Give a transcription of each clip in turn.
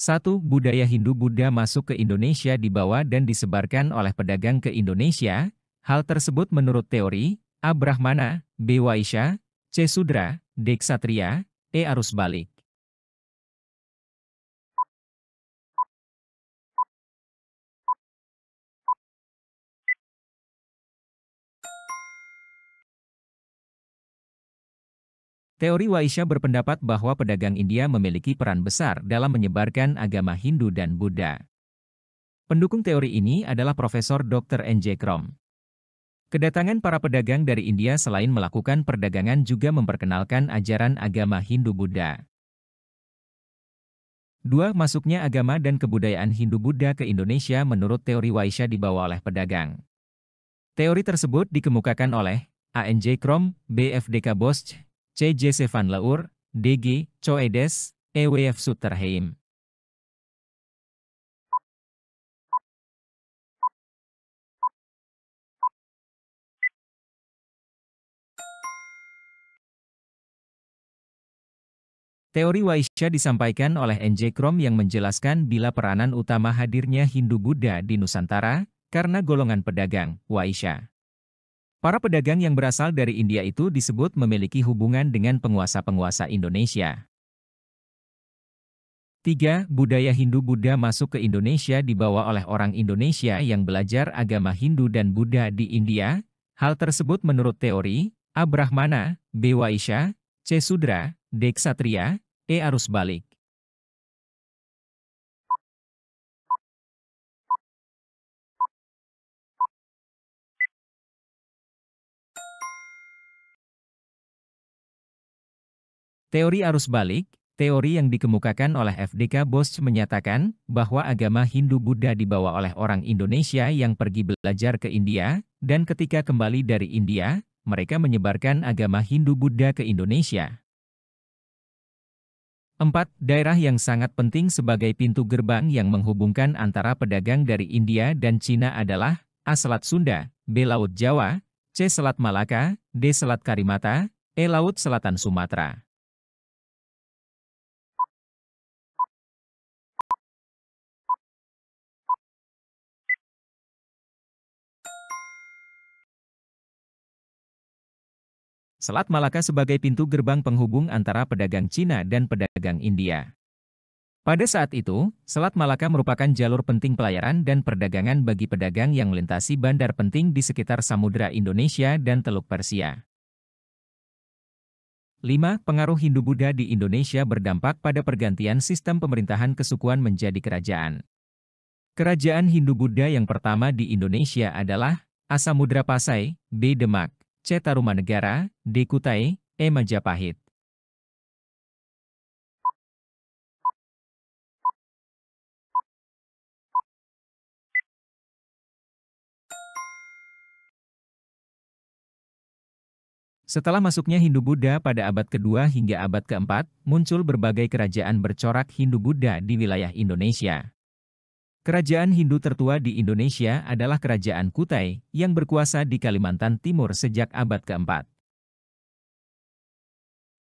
1. Budaya Hindu-Buddha masuk ke Indonesia dibawa dan disebarkan oleh pedagang ke Indonesia. Hal tersebut menurut teori A. Brahmana, B. Waisya, C. Sudra, D. Ksatria, E. Arus balik. Teori Waisya berpendapat bahwa pedagang India memiliki peran besar dalam menyebarkan agama Hindu dan Buddha. Pendukung teori ini adalah Profesor Dr. N.J. Krom. Kedatangan para pedagang dari India selain melakukan perdagangan juga memperkenalkan ajaran agama Hindu-Buddha. 2. Masuknya agama dan kebudayaan Hindu-Buddha ke Indonesia menurut teori Waisya dibawa oleh pedagang. Teori tersebut dikemukakan oleh A.N.J. Krom, B.F.D.K. Bosch, C.J. Van Leur, D.G. Choedes, E.W.F. Sutterheim. Teori Waisya disampaikan oleh N.J. Krom yang menjelaskan bila peranan utama hadirnya Hindu-Buddha di Nusantara, karena golongan pedagang, Waisya. Para pedagang yang berasal dari India itu disebut memiliki hubungan dengan penguasa-penguasa Indonesia. 3. Budaya Hindu-Buddha masuk ke Indonesia dibawa oleh orang Indonesia yang belajar agama Hindu dan Buddha di India. Hal tersebut menurut teori A. Brahmana, B. Waisya, C. Sudra, D. Ksatria, E. Arus balik. Teori arus balik, teori yang dikemukakan oleh F.D.K. Bosch menyatakan bahwa agama Hindu-Buddha dibawa oleh orang Indonesia yang pergi belajar ke India, dan ketika kembali dari India, mereka menyebarkan agama Hindu-Buddha ke Indonesia. 4. Daerah yang sangat penting sebagai pintu gerbang yang menghubungkan antara pedagang dari India dan Cina adalah A. Selat Sunda, B. Laut Jawa, C. Selat Malaka, D. Selat Karimata, E. Laut Selatan Sumatera. Selat Malaka sebagai pintu gerbang penghubung antara pedagang Cina dan pedagang India. Pada saat itu, Selat Malaka merupakan jalur penting pelayaran dan perdagangan bagi pedagang yang melintasi bandar penting di sekitar Samudra Indonesia dan Teluk Persia. 5. Pengaruh Hindu-Buddha di Indonesia berdampak pada pergantian sistem pemerintahan kesukuan menjadi kerajaan. Kerajaan Hindu-Buddha yang pertama di Indonesia adalah A. Samudra Pasai, B. Demak, C. Tarumanegara, D. Kutai, E. Majapahit. Setelah masuknya Hindu-Buddha pada abad kedua hingga abad keempat, muncul berbagai kerajaan bercorak Hindu-Buddha di wilayah Indonesia. Kerajaan Hindu tertua di Indonesia adalah Kerajaan Kutai, yang berkuasa di Kalimantan Timur sejak abad keempat.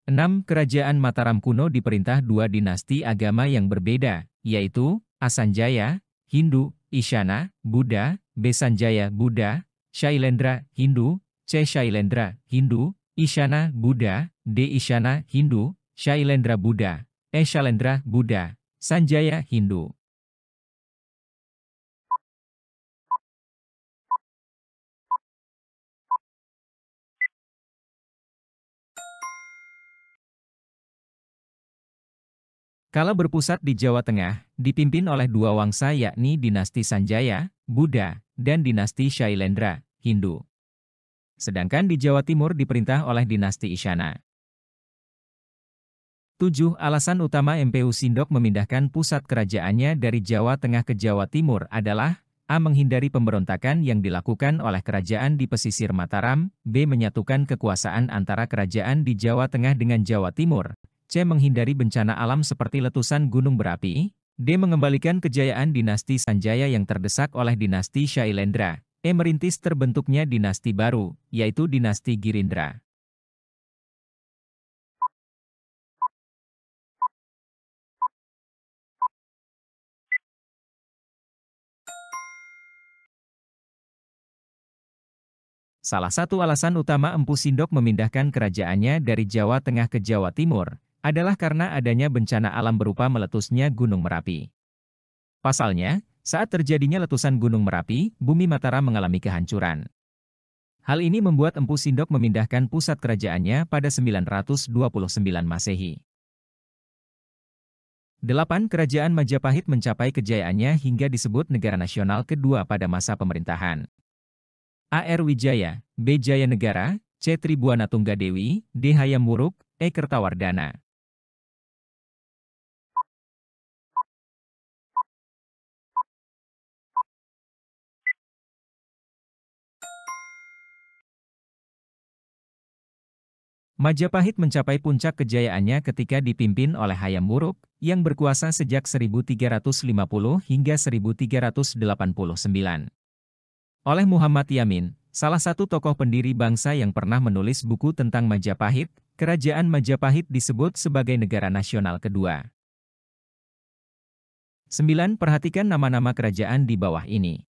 6. Kerajaan Mataram kuno diperintah dua dinasti agama yang berbeda, yaitu A. Sanjaya, Hindu, Isyana, Buddha, B. Sanjaya, Buddha, Shailendra, Hindu, C. Shailendra, Hindu, Isyana, Buddha, D. Isyana, Hindu, Shailendra, Buddha, E. Shailendra, Buddha, Sanjaya, Hindu. Kala berpusat di Jawa Tengah, dipimpin oleh dua wangsa yakni dinasti Sanjaya, Buddha, dan dinasti Shailendra, Hindu. Sedangkan di Jawa Timur diperintah oleh dinasti Isyana. 7. Alasan utama Mpu Sindok memindahkan pusat kerajaannya dari Jawa Tengah ke Jawa Timur adalah A. Menghindari pemberontakan yang dilakukan oleh kerajaan di pesisir Mataram, B. Menyatukan kekuasaan antara kerajaan di Jawa Tengah dengan Jawa Timur, C. Menghindari bencana alam seperti letusan gunung berapi, D. Mengembalikan kejayaan dinasti Sanjaya yang terdesak oleh dinasti Shailendra, E. Merintis terbentuknya dinasti baru, yaitu dinasti Girindra. Salah satu alasan utama Empu Sindok memindahkan kerajaannya dari Jawa Tengah ke Jawa Timur adalah karena adanya bencana alam berupa meletusnya Gunung Merapi. Pasalnya, saat terjadinya letusan Gunung Merapi, bumi Mataram mengalami kehancuran. Hal ini membuat Empu Sindok memindahkan pusat kerajaannya pada 929 Masehi. 8. Kerajaan Majapahit mencapai kejayaannya hingga disebut negara nasional kedua pada masa pemerintahan A.R. Wijaya, B. Jayanegara, C. Tribuana Tunggadewi, D. Hayam Wuruk, E. Kertawardhana. Majapahit mencapai puncak kejayaannya ketika dipimpin oleh Hayam Wuruk, yang berkuasa sejak 1350 hingga 1389. Oleh Muhammad Yamin, salah satu tokoh pendiri bangsa yang pernah menulis buku tentang Majapahit, kerajaan Majapahit disebut sebagai negara nasional kedua. 9. Perhatikan nama-nama kerajaan di bawah ini.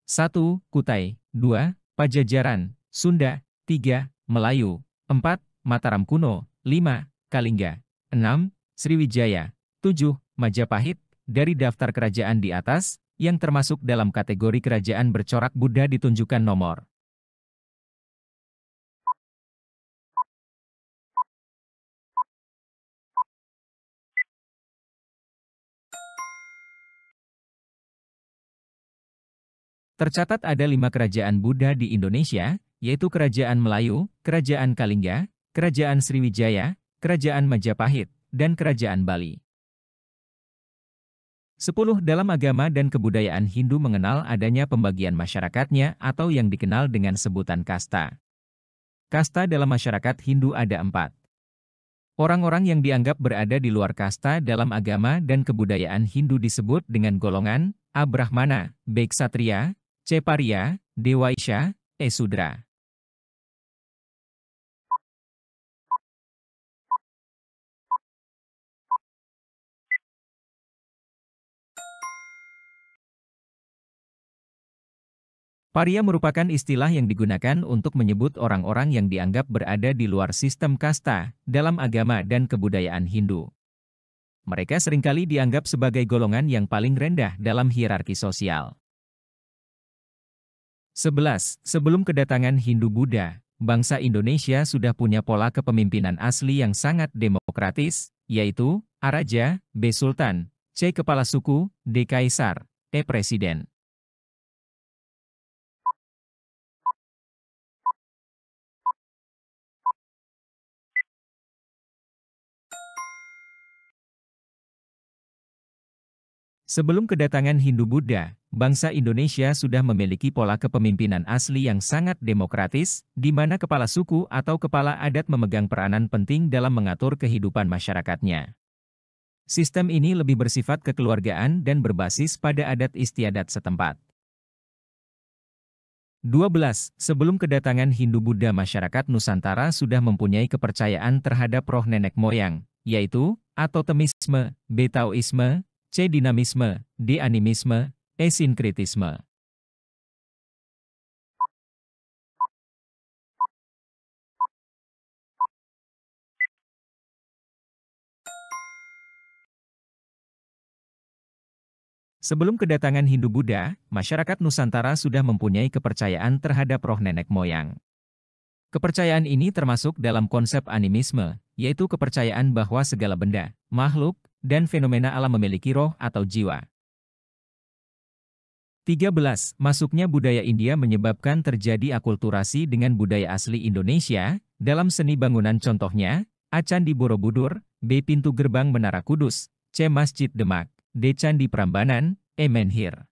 1. Kutai, 2. Pajajaran, Sunda, 3. Melayu, 4. Mataram kuno, 5. Kalingga, 6. Sriwijaya, 7. Majapahit. Dari daftar kerajaan di atas, yang termasuk dalam kategori kerajaan bercorak Buddha ditunjukkan nomor. Tercatat ada 5 kerajaan Buddha di Indonesia, yaitu Kerajaan Melayu, Kerajaan Kalingga, Kerajaan Sriwijaya, Kerajaan Majapahit, dan Kerajaan Bali. 10. Dalam agama dan kebudayaan Hindu mengenal adanya pembagian masyarakatnya atau yang dikenal dengan sebutan kasta. Kasta dalam masyarakat Hindu ada 4. Orang-orang yang dianggap berada di luar kasta dalam agama dan kebudayaan Hindu disebut dengan golongan A. Brahmana, B. Ksatria, C. Pariya, D. Waisya, E. Sudra. Pariya merupakan istilah yang digunakan untuk menyebut orang-orang yang dianggap berada di luar sistem kasta dalam agama dan kebudayaan Hindu. Mereka seringkali dianggap sebagai golongan yang paling rendah dalam hierarki sosial. 11. Sebelum kedatangan Hindu-Buddha, bangsa Indonesia sudah punya pola kepemimpinan asli yang sangat demokratis, yaitu A. Raja, B. Sultan, C. Kepala Suku, D. Kaisar, E. Presiden. Sebelum kedatangan Hindu-Buddha, bangsa Indonesia sudah memiliki pola kepemimpinan asli yang sangat demokratis, di mana kepala suku atau kepala adat memegang peranan penting dalam mengatur kehidupan masyarakatnya. Sistem ini lebih bersifat kekeluargaan dan berbasis pada adat istiadat setempat. 12. Sebelum kedatangan Hindu-Buddha, masyarakat Nusantara sudah mempunyai kepercayaan terhadap roh nenek moyang, yaitu A. Totemisme, B. Taoisme, C. Dinamisme, D. Animisme, E. Sinkretisme. Sebelum kedatangan Hindu-Buddha, masyarakat Nusantara sudah mempunyai kepercayaan terhadap roh nenek moyang. Kepercayaan ini termasuk dalam konsep animisme, yaitu kepercayaan bahwa segala benda, makhluk, dan fenomena alam memiliki roh atau jiwa. 13. Masuknya budaya India menyebabkan terjadi akulturasi dengan budaya asli Indonesia, dalam seni bangunan contohnya, A. Candi Borobudur, B. Pintu Gerbang Menara Kudus, C. Masjid Demak, D. Candi Prambanan, E. Menhir.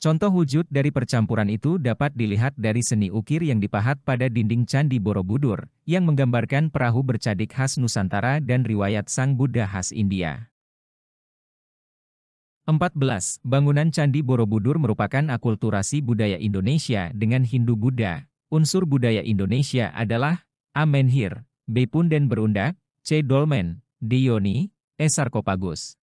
Contoh wujud dari percampuran itu dapat dilihat dari seni ukir yang dipahat pada dinding Candi Borobudur, yang menggambarkan perahu bercadik khas Nusantara dan riwayat Sang Buddha khas India. 14. Bangunan Candi Borobudur merupakan akulturasi budaya Indonesia dengan Hindu-Buddha. Unsur budaya Indonesia adalah A. Menhir, B. Punden berundak, C. Dolmen, D. Yoni, E. Sarkopagus.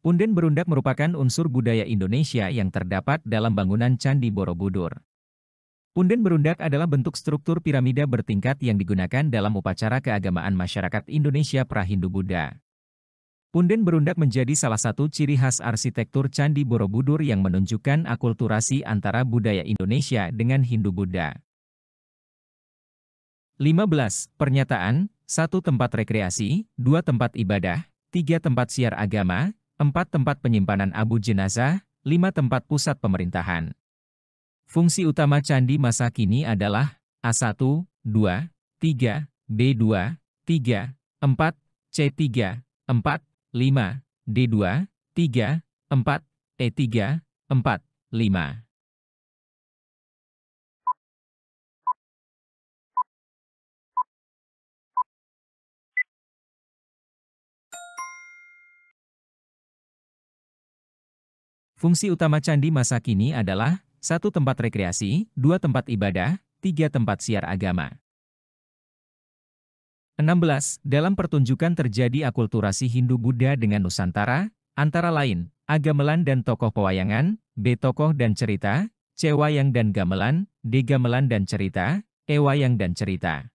Punden berundak merupakan unsur budaya Indonesia yang terdapat dalam bangunan Candi Borobudur. Punden berundak adalah bentuk struktur piramida bertingkat yang digunakan dalam upacara keagamaan masyarakat Indonesia pra-Hindu-Buddha. Punden berundak menjadi salah satu ciri khas arsitektur Candi Borobudur yang menunjukkan akulturasi antara budaya Indonesia dengan Hindu-Buddha. 15. Pernyataan, 1 tempat rekreasi, 2 tempat ibadah, 3 tempat siar agama, 4 tempat penyimpanan abu jenazah, 5 tempat pusat pemerintahan. Fungsi utama candi masa kini adalah A1, 2, 3, B2, 3, 4, C3, 4, 5, D2, 3, 4, E3, 4, 5. Fungsi utama candi masa kini adalah 1 tempat rekreasi, 2 tempat ibadah, 3 tempat siar agama. 16. Dalam pertunjukan terjadi akulturasi Hindu-Buddha dengan Nusantara, antara lain, A. Gamelan dan tokoh pewayangan, B. Tokoh dan cerita, C. Wayang dan gamelan, D. Gamelan dan cerita, E. Wayang dan cerita.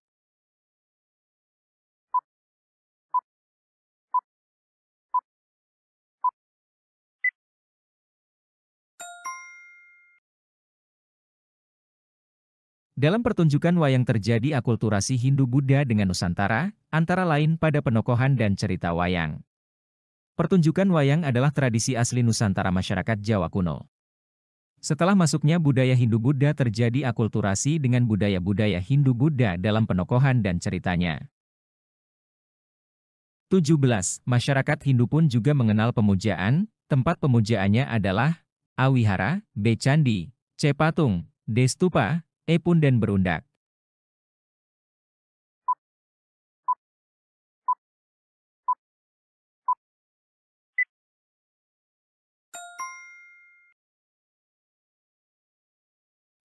Dalam pertunjukan wayang terjadi akulturasi Hindu-Buddha dengan Nusantara, antara lain pada penokohan dan cerita wayang. Pertunjukan wayang adalah tradisi asli Nusantara masyarakat Jawa kuno. Setelah masuknya budaya Hindu-Buddha terjadi akulturasi dengan budaya-budaya Hindu-Buddha dalam penokohan dan ceritanya. 17. Masyarakat Hindu pun juga mengenal pemujaan, tempat pemujaannya adalah A. Wihara, B. Candi, C. Patung, D. Stupa, E. Punden berundak.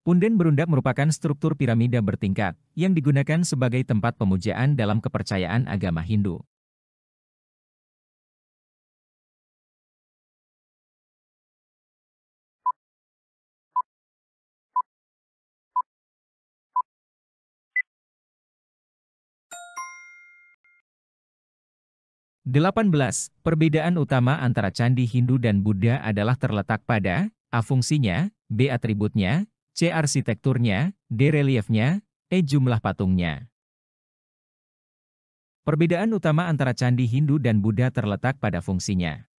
Punden berundak merupakan struktur piramida bertingkat, yang digunakan sebagai tempat pemujaan dalam kepercayaan agama Hindu. Delapan belas. Perbedaan utama antara candi Hindu dan Buddha adalah terletak pada A. Fungsinya, B. Atributnya, C. Arsitekturnya, D. Reliefnya, E. Jumlah patungnya. Perbedaan utama antara candi Hindu dan Buddha terletak pada fungsinya.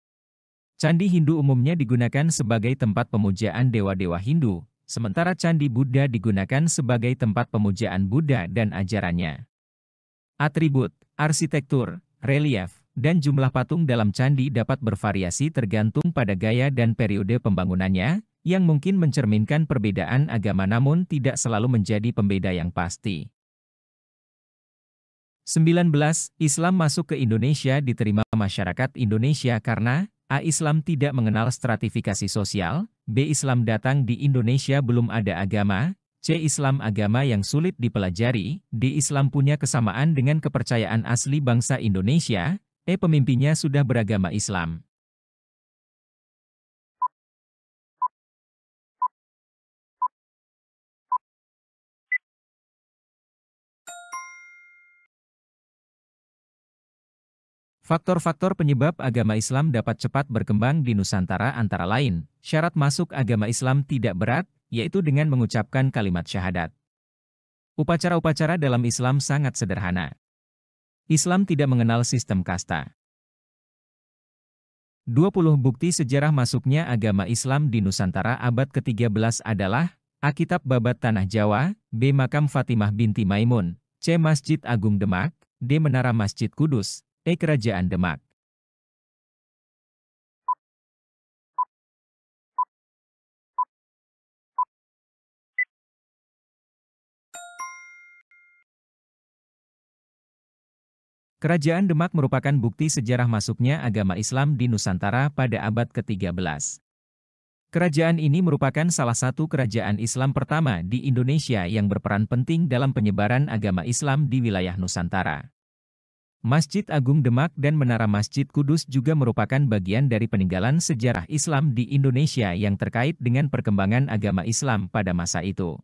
Candi Hindu umumnya digunakan sebagai tempat pemujaan dewa-dewa Hindu, sementara candi Buddha digunakan sebagai tempat pemujaan Buddha dan ajarannya. Atribut, arsitektur, relief, dan jumlah patung dalam candi dapat bervariasi tergantung pada gaya dan periode pembangunannya, yang mungkin mencerminkan perbedaan agama namun tidak selalu menjadi pembeda yang pasti. 19. Islam masuk ke Indonesia diterima masyarakat Indonesia karena A. Islam tidak mengenal stratifikasi sosial, B. Islam datang di Indonesia belum ada agama, C. Islam agama yang sulit dipelajari, D. Islam punya kesamaan dengan kepercayaan asli bangsa Indonesia, E. Pemimpinnya sudah beragama Islam. Faktor-faktor penyebab agama Islam dapat cepat berkembang di Nusantara antara lain, syarat masuk agama Islam tidak berat, yaitu dengan mengucapkan kalimat syahadat. Upacara-upacara dalam Islam sangat sederhana. Islam tidak mengenal sistem kasta. 20 bukti sejarah masuknya agama Islam di Nusantara abad ke-13 adalah A. Kitab Babat Tanah Jawa, B. Makam Fatimah binti Maimun, C. Masjid Agung Demak, D. Menara Masjid Kudus, E. Kerajaan Demak. Kerajaan Demak merupakan bukti sejarah masuknya agama Islam di Nusantara pada abad ke-13. Kerajaan ini merupakan salah satu kerajaan Islam pertama di Indonesia yang berperan penting dalam penyebaran agama Islam di wilayah Nusantara. Masjid Agung Demak dan Menara Masjid Kudus juga merupakan bagian dari peninggalan sejarah Islam di Indonesia yang terkait dengan perkembangan agama Islam pada masa itu.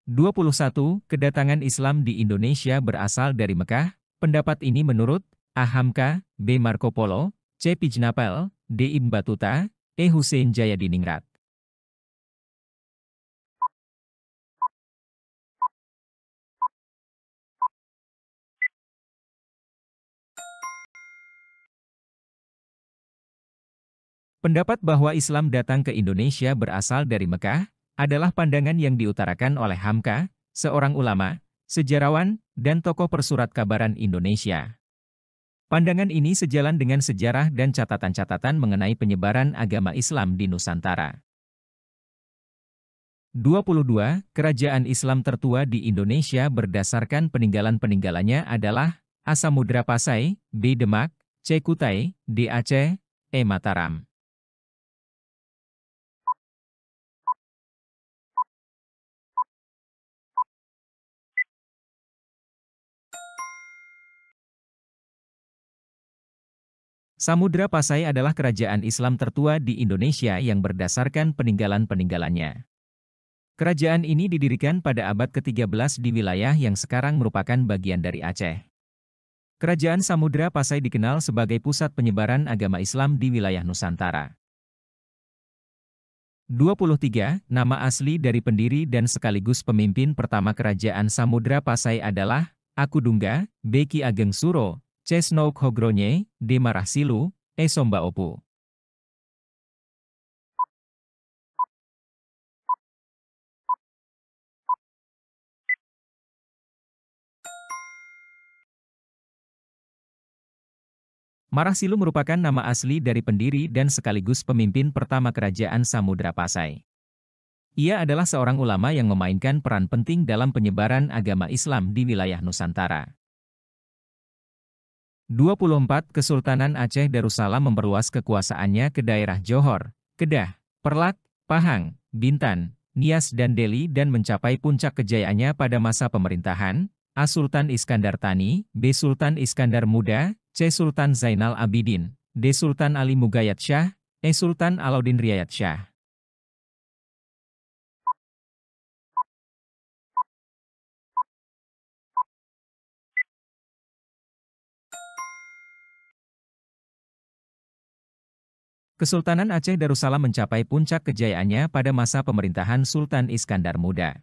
21. Kedatangan Islam di Indonesia berasal dari Mekah. Pendapat ini menurut A. Hamka, B. Marco Polo, C. Pijnapel, D. Ibn Battuta, E. Hussein Jayadiningrat. Pendapat bahwa Islam datang ke Indonesia berasal dari Mekah adalah pandangan yang diutarakan oleh Hamka, seorang ulama, sejarawan, dan tokoh persurat kabaran Indonesia. Pandangan ini sejalan dengan sejarah dan catatan-catatan mengenai penyebaran agama Islam di Nusantara. 22. Kerajaan Islam tertua di Indonesia berdasarkan peninggalan-peninggalannya adalah A. Samudra Pasai, B. Demak, C. Kutai, D. Aceh, E. Mataram. Samudra Pasai adalah kerajaan Islam tertua di Indonesia yang berdasarkan peninggalan-peninggalannya. Kerajaan ini didirikan pada abad ke-13 di wilayah yang sekarang merupakan bagian dari Aceh. Kerajaan Samudra Pasai dikenal sebagai pusat penyebaran agama Islam di wilayah Nusantara. 23. Nama asli dari pendiri dan sekaligus pemimpin pertama kerajaan Samudra Pasai adalah A. Kudungga, B. Ki Ageng Suro, C. Snouk Hogronye, D. Marahsilu, E. Sombaopu. Marahsilu merupakan nama asli dari pendiri dan sekaligus pemimpin pertama kerajaan Samudra Pasai. Ia adalah seorang ulama yang memainkan peran penting dalam penyebaran agama Islam di wilayah Nusantara. 24. Kesultanan Aceh Darussalam memperluas kekuasaannya ke daerah Johor, Kedah, Perlak, Pahang, Bintan, Nias dan Deli dan mencapai puncak kejayaannya pada masa pemerintahan A. Sultan Iskandar Thani, B. Sultan Iskandar Muda, C. Sultan Zainal Abidin, D. Sultan Ali Mugayat Shah, E. Sultan Alauddin Riayat Shah. Kesultanan Aceh Darussalam mencapai puncak kejayaannya pada masa pemerintahan Sultan Iskandar Muda.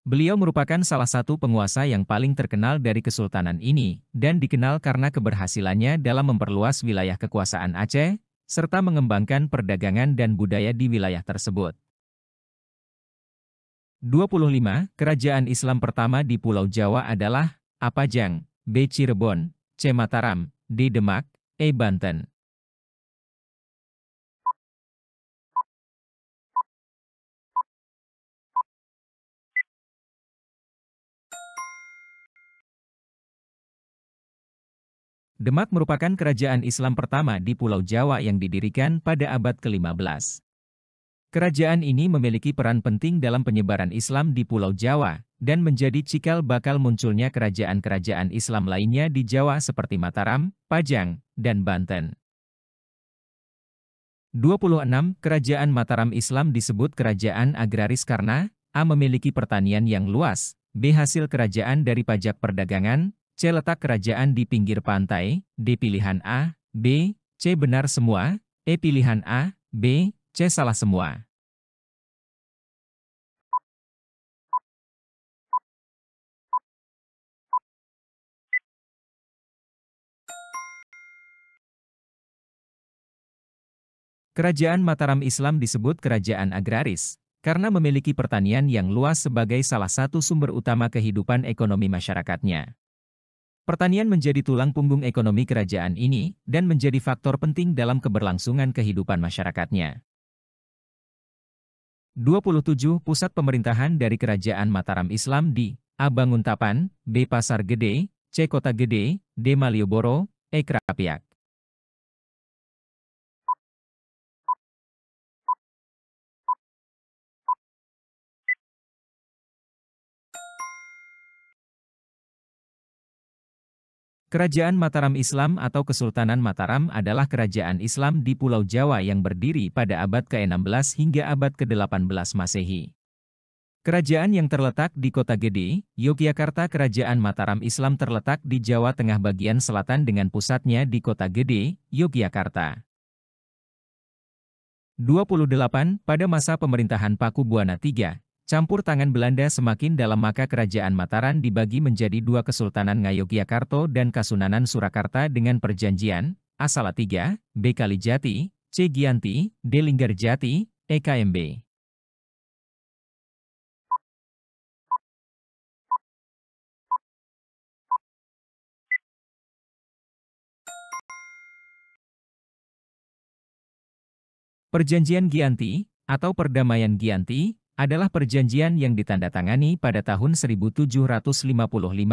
Beliau merupakan salah satu penguasa yang paling terkenal dari kesultanan ini, dan dikenal karena keberhasilannya dalam memperluas wilayah kekuasaan Aceh, serta mengembangkan perdagangan dan budaya di wilayah tersebut. 25. Kerajaan Islam pertama di Pulau Jawa adalah A. Pajang, B. Cirebon, C. Mataram, D. Demak, E. Banten. Demak merupakan kerajaan Islam pertama di Pulau Jawa yang didirikan pada abad ke-15. Kerajaan ini memiliki peran penting dalam penyebaran Islam di Pulau Jawa, dan menjadi cikal bakal munculnya kerajaan-kerajaan Islam lainnya di Jawa seperti Mataram, Pajang, dan Banten. 26. Kerajaan Mataram Islam disebut kerajaan agraris karena A. Memiliki pertanian yang luas, B. Hasil kerajaan dari pajak perdagangan, C. Letak kerajaan di pinggir pantai, D. Pilihan A, B, C. Benar semua, E. Pilihan A, B, C. Salah semua. Kerajaan Mataram Islam disebut kerajaan agraris, karena memiliki pertanian yang luas sebagai salah satu sumber utama kehidupan ekonomi masyarakatnya. Pertanian menjadi tulang punggung ekonomi kerajaan ini, dan menjadi faktor penting dalam keberlangsungan kehidupan masyarakatnya. 27. Pusat pemerintahan dari Kerajaan Mataram Islam di A. Banguntapan, B. Pasar Gede, C. Kota Gede, D. Malioboro, E. Krapiak. Kerajaan Mataram Islam atau Kesultanan Mataram adalah kerajaan Islam di Pulau Jawa yang berdiri pada abad ke-16 hingga abad ke-18 Masehi. Kerajaan yang terletak di Kota Gede, Yogyakarta. Kerajaan Mataram Islam terletak di Jawa Tengah bagian selatan dengan pusatnya di Kota Gede, Yogyakarta. 28. Pada masa pemerintahan Paku Buwana III, campur tangan Belanda semakin dalam maka kerajaan Mataram dibagi menjadi dua Kesultanan Ngayogyakarta dan Kasunanan Surakarta dengan perjanjian A. Salatiga, B. Kalijati, C. Giyanti, D. Linggarjati, E. KMB. Perjanjian Giyanti, atau Perdamaian Giyanti, adalah perjanjian yang ditandatangani pada tahun 1755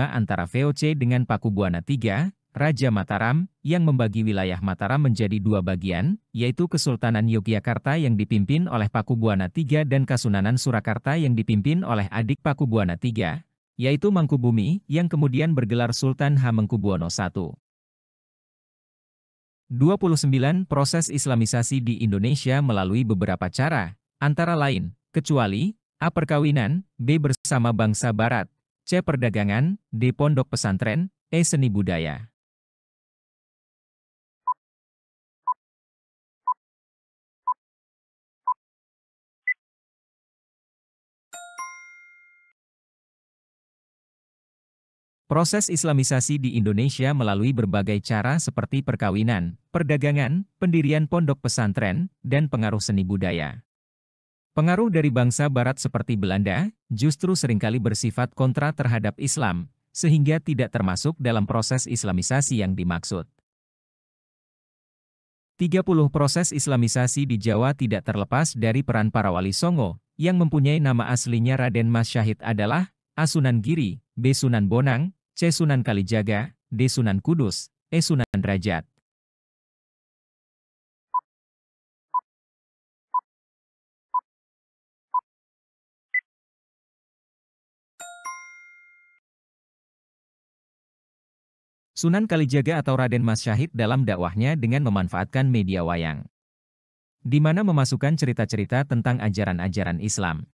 antara VOC dengan Paku Buwana III, Raja Mataram, yang membagi wilayah Mataram menjadi dua bagian, yaitu Kesultanan Yogyakarta yang dipimpin oleh Paku Buwana III dan Kasunanan Surakarta yang dipimpin oleh adik Paku Buwana III, yaitu Mangkubumi, yang kemudian bergelar Sultan Hamengkubuwono I. 29. Proses Islamisasi di Indonesia melalui beberapa cara, antara lain, kecuali A. Perkawinan, B. Bersama bangsa Barat, C. Perdagangan, D. Pondok pesantren, E. Seni budaya. Proses Islamisasi di Indonesia melalui berbagai cara seperti perkawinan, perdagangan, pendirian pondok pesantren, dan pengaruh seni budaya. Pengaruh dari bangsa Barat seperti Belanda, justru seringkali bersifat kontra terhadap Islam, sehingga tidak termasuk dalam proses Islamisasi yang dimaksud. 30. Proses Islamisasi di Jawa tidak terlepas dari peran para wali songo, yang mempunyai nama aslinya Raden Mas Syahid adalah A. Sunan Giri, B. Sunan Bonang, C. Sunan Kalijaga, D. Sunan Kudus, E. Sunan Derajat. Sunan Kalijaga atau Raden Mas Syahid dalam dakwahnya dengan memanfaatkan media wayang, di mana memasukkan cerita-cerita tentang ajaran-ajaran Islam.